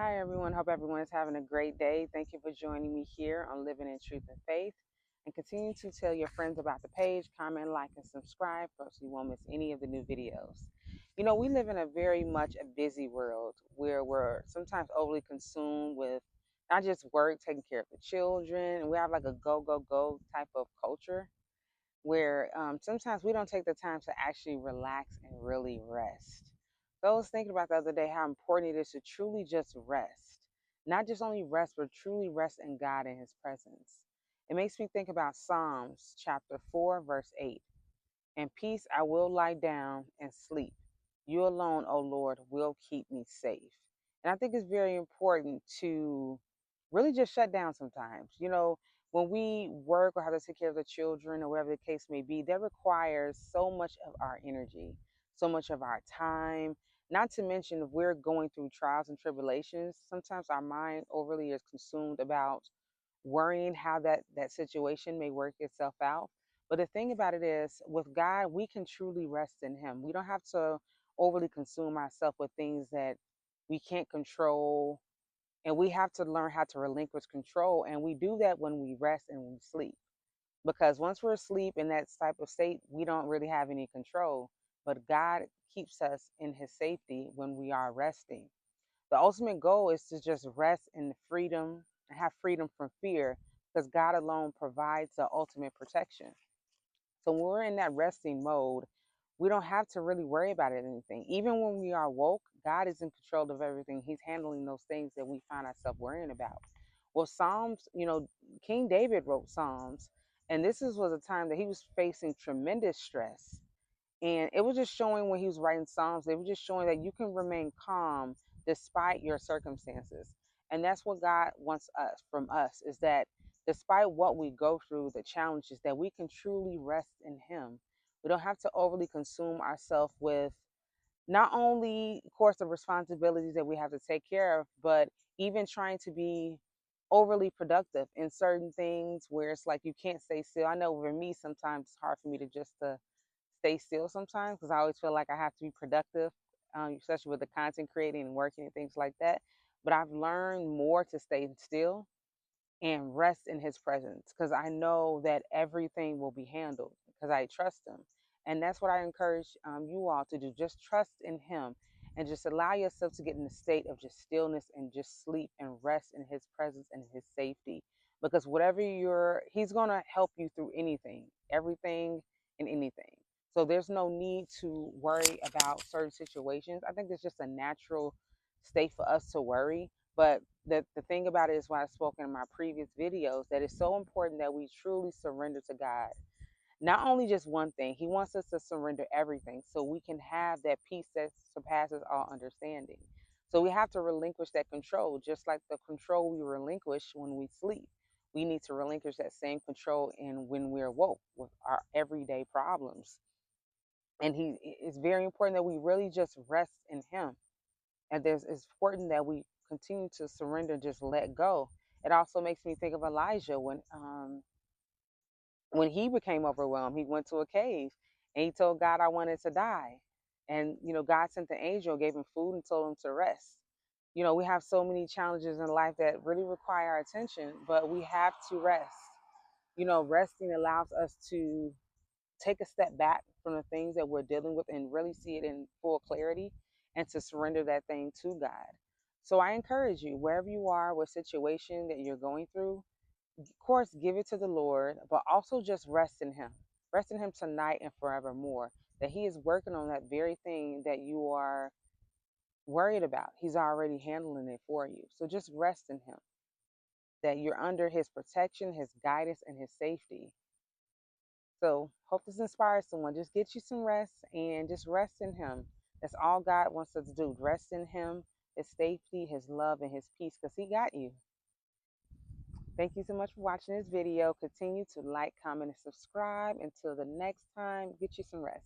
Hi, everyone. Hope everyone is having a great day. Thank you for joining me here on Living in Truth and Faith. And continue to tell your friends about the page, comment, like, and subscribe so you won't miss any of the new videos. We live in a very much a busy world where we're sometimes overly consumed with not just work, taking care of the children, and we have like a go, go, go type of culture where sometimes we don't take the time to actually relax and really rest. So I was thinking about the other day how important it is to truly just rest. Not just only rest, but truly rest in God and His presence. It makes me think about Psalms chapter 4, verse 8. In peace I will lie down and sleep. You alone, O Lord, will keep me safe. And I think it's very important to really just shut down sometimes. When we work or have to take care of the children or whatever the case may be, that requires so much of our energy, so much of our time. Not to mention, if we're going through trials and tribulations, sometimes our mind overly is consumed about worrying how that situation may work itself out. But the thing about it is, with God, we can truly rest in Him. We don't have to overly consume ourselves with things that we can't control, and we have to learn how to relinquish control. And we do that when we rest and we sleep. Because once we're asleep in that type of state, we don't really have any control. But God keeps us in His safety when we are resting. The ultimate goal is to just rest in freedom and have freedom from fear because God alone provides the ultimate protection. So when we're in that resting mode, we don't have to really worry about anything. Even when we are woke, God is in control of everything. He's handling those things that we find ourselves worrying about. Well, Psalms, King David wrote Psalms, and was a time that he was facing tremendous stress. And it was just showing when he was writing Psalms, it was just showing that you can remain calm despite your circumstances. And that's what God wants us from us is that despite what we go through, the challenges, that we can truly rest in Him. We don't have to overly consume ourselves with not only, of course, the responsibilities that we have to take care of, but even trying to be overly productive in certain things where it's like you can't stay still. I know for me, sometimes it's hard for me to just to stay still sometimes because I always feel like I have to be productive, especially with the content creating and working and things like that. But I've learned more to stay still and rest in His presence because I know that everything will be handled because I trust Him. And that's what I encourage you all to do. Just trust in Him and just allow yourself to get in a state of just stillness and just sleep and rest in His presence and His safety. Because He's going to help you through anything, everything, and anything. So there's no need to worry about certain situations. I think it's just a natural state for us to worry, but the thing about it is what I spoke in my previous videos that it's so important that we truly surrender to God. Not only just one thing, He wants us to surrender everything so we can have that peace that surpasses all understanding. So we have to relinquish that control, just like the control we relinquish when we sleep. We need to relinquish that same control in when we're woke with our everyday problems. And it's very important that we really just rest in Him, and it's important that we continue to surrender, just let go. It also makes me think of Elijah when he became overwhelmed. He went to a cave and he told God, I wanted to die. And God sent the angel, gave him food, and told him to rest. We have so many challenges in life that really require our attention, but we have to rest. Resting allows us to take a step back from the things that we're dealing with and really see it in full clarity and to surrender that thing to God. So I encourage you, wherever you are, what situation that you're going through, of course, give it to the Lord, but also just rest in Him. Rest in Him tonight and forevermore. That He is working on that very thing that you are worried about. He's already handling it for you. So just rest in Him. That you're under His protection, His guidance, and His safety. So hope this inspires someone. Just get you some rest and just rest in Him. That's all God wants us to do. Rest in Him, His safety, His love, and His peace because He got you. Thank you so much for watching this video. Continue to like, comment, and subscribe. Until the next time, get you some rest.